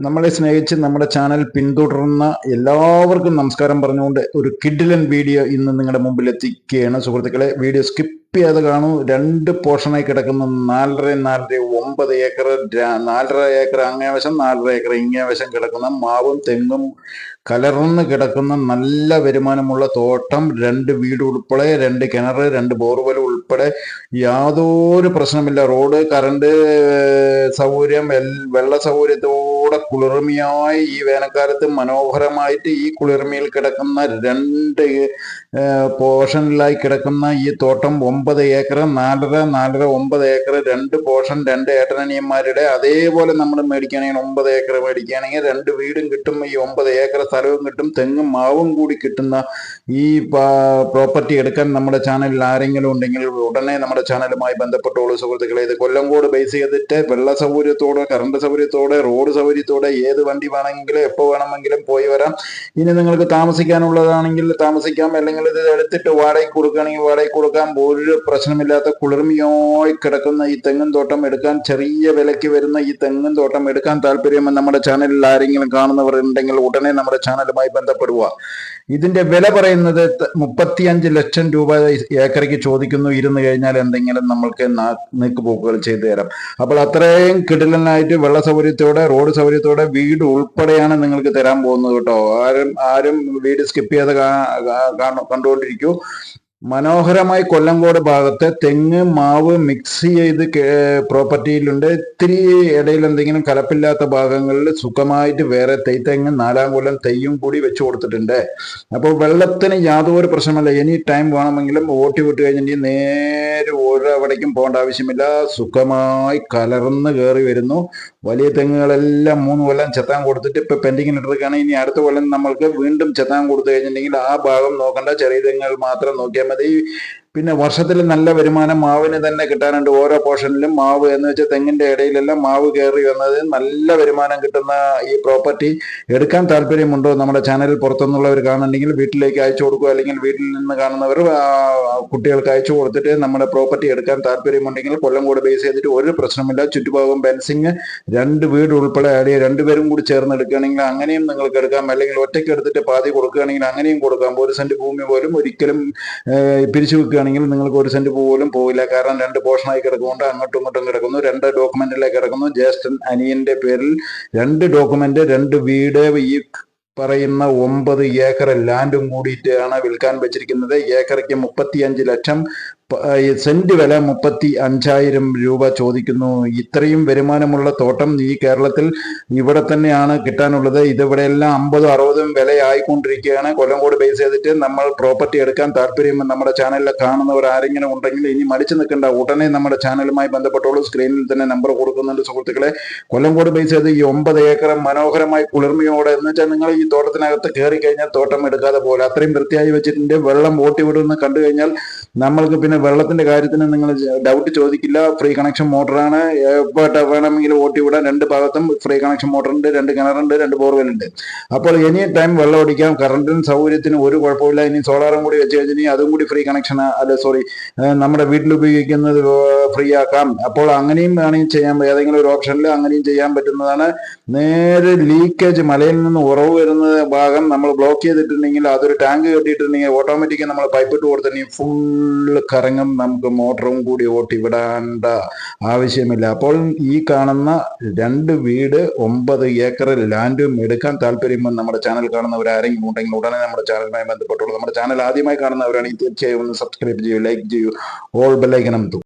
നമ്മളെ സ്നേഹിച്ച് നമ്മുടെ ചാനൽ പിന്തുടരുന്ന എല്ലാവർക്കും നമസ്കാരം പറഞ്ഞുകൊണ്ട് ഒരു കിഡിലൻ വീഡിയോ ഇന്ന് നിങ്ങളുടെ മുമ്പിൽ എത്തിക്കുകയാണ് സുഹൃത്തുക്കളെ. വീഡിയോ സ്കിപ്പ് ചെയ്യാതെ കാണൂ. രണ്ട് പോർഷനായി കിടക്കുന്ന 4.5 4.5 ഏക്കർ അങ്ങേവശം 4.5 ഏക്കർ ഇങ്ങേവശം കിടക്കുന്ന മാവും തെങ്ങും കലർന്ന് കിടക്കുന്ന നല്ല വരുമാനമുള്ള തോട്ടം, 2 വീട് ഉൾപ്പെടെ, 2 കിണർ, 2 ബോർവെൽ ഉൾപ്പെടെ യാതൊരു പ്രശ്നമില്ല. റോഡ്, കറണ്ട് സൗകര്യം, വെള്ള സൗകര്യത്തോടെ കുളിർമയായി ഈ വേനൽക്കാലത്ത് മനോഹരമായിട്ട് ഈ കുളിർമയിൽ കിടക്കുന്ന 2 പോർഷനിലായി കിടക്കുന്ന ഈ തോട്ടം 9 ഏക്കർ, 4.5 9 ഏക്കർ, 2 പോർഷൻ, 2 ഏട്ടനനിയന്മാരുടെ. അതേപോലെ നമ്മൾ മേടിക്കുകയാണെങ്കിൽ 9 ഏക്കർ മേടിക്കുകയാണെങ്കിൽ 2 വീടും കിട്ടും, ഈ 9 ഏക്കർ സ്ഥലവും കിട്ടും, തെങ്ങും മാവും കൂടി കിട്ടുന്ന ഈ പ്രോപ്പർട്ടി എടുക്കാൻ നമ്മുടെ ചാനലിൽ ആരെങ്കിലും ഉണ്ടെങ്കിൽ ഉടനെ നമ്മുടെ ചാനലുമായി ബന്ധപ്പെട്ടോളൂ സുഹൃത്തുക്കളെ. ഇത് കൊല്ലങ്കോട് ബേസ് ചെയ്തിട്ട് വെള്ള സൗകര്യത്തോടെ, കറണ്ട് സൗകര്യത്തോടെ, റോഡ് സൗകര്യത്തോടെ ഏത് വണ്ടി വേണമെങ്കിലും എപ്പോൾ വേണമെങ്കിലും പോയി വരാം. ഇനി നിങ്ങൾക്ക് താമസിക്കാനുള്ളതാണെങ്കിൽ താമസിക്കാം, അല്ലെങ്കിൽ ഇത് എടുത്തിട്ട് വാടകയ്ക്ക് കൊടുക്കുകയാണെങ്കിൽ വാടകയ്ക്ക് കൊടുക്കാം. ഒരു പ്രശ്നമില്ലാത്ത കുളിർമയായി കിടക്കുന്ന ഈ തെങ്ങും തോട്ടം എടുക്കാൻ, ചെറിയ വിലയ്ക്ക് വരുന്ന ഈ തെങ്ങും തോട്ടം എടുക്കാൻ താല്പര്യം നമ്മുടെ ചാനലിൽ ആരെങ്കിലും കാണുന്നവർ ഉണ്ടെങ്കിൽ ഉടനെ നമ്മുടെ ചാനലുമായി ബന്ധപ്പെടുക. ഇതിന്റെ വില പറയുന്നത് 35 ലക്ഷം രൂപ ഏക്കറയ്ക്ക് ചോദിക്കുന്നു. ഇരുന്ന് കഴിഞ്ഞാൽ എന്തെങ്കിലും നമ്മൾക്ക് നീക്കുപോക്കുകൾ ചെയ്തു തരാം. അപ്പോൾ അത്രയും കിടിലനായിട്ട് വെള്ള സൗകര്യത്തോടെ, റോഡ് സൗകര്യത്തോടെ, വീട് ഉൾപ്പെടെയാണ് നിങ്ങൾക്ക് തരാൻ പോകുന്നത് കേട്ടോ. ആരും വീട് സ്കിപ്പ് ചെയ്ത് കണ്ടുകൊണ്ടിരിക്കൂ. മനോഹരമായി കൊല്ലങ്കോട് ഭാഗത്തെ തെങ്ങ് മാവ് മിക്സ് ചെയ്ത് പ്രോപ്പർട്ടിയിലുണ്ട്. ഇത്തിരി ഇടയിൽ എന്തെങ്കിലും കലപ്പില്ലാത്ത ഭാഗങ്ങളിൽ സുഖമായിട്ട് വേറെ തെങ്ങ് 4-ാം കൊല്ലം തെയ്യും കൂടി വെച്ച് കൊടുത്തിട്ടുണ്ട്. അപ്പോൾ വെള്ളത്തിന് യാതൊരു പ്രശ്നമല്ല. എനി ടൈം വേണമെങ്കിലും ഓട്ടി വിട്ട് കഴിഞ്ഞിട്ടുണ്ടെങ്കിൽ നേരെ ഒരവിടേക്കും പോകേണ്ട ആവശ്യമില്ല. സുഖമായി കലർന്ന് കയറി വരുന്നു. വലിയ തെങ്ങുകളെല്ലാം 3 കൊല്ലം ചെത്താൻ കൊടുത്തിട്ട് ഇപ്പൊ പെൻഡിങ്ങിൽ ഇട്ടിരിക്കുകയാണ്. ഇനി അടുത്ത കൊല്ലം നമ്മൾക്ക് വീണ്ടും ചെത്താൻ കൊടുത്തു കഴിഞ്ഞിട്ടുണ്ടെങ്കിൽ ആ ഭാഗം നോക്കണ്ട, ചെറിയ തെങ്ങുകൾ മാത്രം നോക്കിയാൽ മതി. പിന്നെ വർഷത്തിൽ നല്ല വരുമാനം മാവിന് തന്നെ കിട്ടാനുണ്ട്. ഓരോ പോർഷനിലും മാവ് എന്ന് വെച്ചാൽ തെങ്ങിന്റെ ഇടയിലെല്ലാം മാവ് കയറി വന്നത് നല്ല വരുമാനം കിട്ടുന്ന ഈ പ്രോപ്പർട്ടി എടുക്കാൻ താല്പര്യമുണ്ടോ? നമ്മുടെ ചാനലിൽ പുറത്തുനിന്നുള്ളവർ കാണുന്നുണ്ടെങ്കിൽ വീട്ടിലേക്ക് അയച്ചു കൊടുക്കുക, അല്ലെങ്കിൽ വീട്ടിൽ നിന്ന് കാണുന്നവർ കുട്ടികൾക്ക് അയച്ചു കൊടുത്തിട്ട് നമ്മുടെ പ്രോപ്പർട്ടി എടുക്കാൻ താല്പര്യമുണ്ടെങ്കിൽ കൊല്ലങ്കോട് ബേസ് ചെയ്തിട്ട് ഒരു പ്രശ്നമില്ല. ചുറ്റുഭാഗം ഫെൻസിങ്, 2 വീട് ഉൾപ്പെടെ ആഡ് 2 പേരും കൂടി ചേർന്ന് എടുക്കുകയാണെങ്കിൽ അങ്ങനെയും നിങ്ങൾക്ക് എടുക്കാം, അല്ലെങ്കിൽ ഒറ്റയ്ക്ക് എടുത്തിട്ട് പാതി കൊടുക്കുകയാണെങ്കിൽ അങ്ങനെയും കൊടുക്കാം. 1 സെന്റ് ഭൂമി പോലും ഒരിക്കലും പിരിച്ചു വെക്കുകയാണെങ്കിൽ നിങ്ങൾക്ക് 1 സെന്റ് പോലും പോകില്ല. കാരണം 2 പോർഷനായി കിടക്കുന്നുണ്ട്, അങ്ങോട്ടും ഇങ്ങോട്ടും കിടക്കുന്നു, 2 ഡോക്യുമെന്റിലേക്ക് കിടക്കുന്നു. ജ്യേഷ്ഠൻ അനിയന്റെ പേരിൽ 2 ഡോക്യുമെന്റ്, 2 വീട്, ഈ പറയുന്ന 9 ഏക്കർ ലാൻഡും കൂടിയിട്ടാണ് വിൽക്കാൻ വെച്ചിരിക്കുന്നത്. ഏക്കറയ്ക്ക് 35 ലക്ഷം, സെന്റ് വില 35,000 രൂപ ചോദിക്കുന്നു. ഇത്രയും വരുമാനമുള്ള തോട്ടം ഈ കേരളത്തിൽ ഇവിടെ തന്നെയാണ് കിട്ടാനുള്ളത്. ഇതിവിടെയെല്ലാം 50 60 വിലയായിക്കൊണ്ടിരിക്കുകയാണ്. കൊല്ലങ്കോട് ബേസ് ചെയ്തിട്ട് നമ്മൾ പ്രോപ്പർട്ടി എടുക്കാൻ താല്പര്യം നമ്മുടെ ചാനലിൽ കാണുന്നവർ ആരെങ്കിലും ഉണ്ടെങ്കിൽ ഇനി മടിച്ചു നിൽക്കേണ്ട, ഉടനെ നമ്മുടെ ചാനലുമായി ബന്ധപ്പെട്ടോളൂ. സ്ക്രീനിൽ തന്നെ നമ്പർ കൊടുക്കുന്നുണ്ട് സുഹൃത്തുക്കളെ. കൊല്ലങ്കോട് ബേസ് ചെയ്ത് ഈ 9 ഏക്കർ മനോഹരമായി കുളിർമയോടെ, എന്ന് വെച്ചാൽ നിങ്ങൾ ഈ തോട്ടത്തിനകത്ത് കയറി കഴിഞ്ഞാൽ തോട്ടം എടുക്കാതെ പോലെ അത്രയും വൃത്തിയായി വെച്ചിട്ടുണ്ട്. വെള്ളം ഓട്ടി വിടുന്ന കണ്ടു കഴിഞ്ഞാൽ നമ്മൾക്ക് പിന്നെ വെള്ളത്തിന്റെ കാര്യത്തിന് നിങ്ങൾ ഡൗട്ട് ചോദിക്കില്ല. Free connection മോട്ടറാണ്. എപ്പോഴത്തെ വേണമെങ്കിലും ഓട്ടി വിടാൻ. 2 ഭാഗത്തും ഫ്രീ കണക്ഷൻ മോട്ടറുണ്ട്, 2 കിണറുണ്ട്, 2 ബോർവെൽ ഉണ്ട്. അപ്പോൾ എനി ടൈം വെള്ളം ഓടിക്കാം. കറണ്ടിന് സൗകര്യത്തിന് ഒരു കുഴപ്പമില്ല. ഇനി സോളാറും കൂടി വെച്ച് കഴിഞ്ഞാൽ അതും കൂടി ഫ്രീ കണക്ഷൻ, നമ്മുടെ വീട്ടിൽ ഉപയോഗിക്കുന്നത് ഫ്രീ ആക്കാം. അപ്പോൾ അങ്ങനെയും വേണമെങ്കിൽ ചെയ്യാൻ, ഏതെങ്കിലും ഒരു ഓപ്ഷനിൽ അങ്ങനെയും ചെയ്യാൻ പറ്റുന്നതാണ്. നേരെ ലീക്കേജ്, മലയിൽ നിന്ന് ഉറവ് വരുന്ന ഭാഗം നമ്മൾ ബ്ലോക്ക് ചെയ്തിട്ടുണ്ടെങ്കിൽ, അതൊരു ടാങ്ക് കെട്ടിയിട്ടുണ്ടെങ്കിൽ ഓട്ടോമാറ്റിക്കായി നമ്മൾ പൈപ്പ് ഇട്ട് കൊടുത്തിട്ടുണ്ടെങ്കിൽ ഫുള്ള് കറങ്ങും. നമുക്ക് മോട്ടറും കൂടി ഓട്ടി വിടേണ്ട ആവശ്യമില്ല. അപ്പോൾ ഈ കാണുന്ന 2 വീട്, 9 ഏക്കർ ലാൻഡും എടുക്കാൻ താല്പര്യം നമ്മുടെ ചാനൽ കാണുന്നവർ ആരെങ്കിലും ഉണ്ടെങ്കിൽ ഉടനെ നമ്മുടെ ചാനലുമായി ബന്ധപ്പെട്ടുള്ളൂ. നമ്മുടെ ചാനൽ ആദ്യമായി കാണുന്നവരാണെങ്കിൽ തീർച്ചയായും ഒന്ന് സബ്സ്ക്രൈബ് ചെയ്യൂ, ലൈക്ക് ചെയ്യൂ, ഓൾ ബെല്ലൈക്കൺ അമർത്തൂ.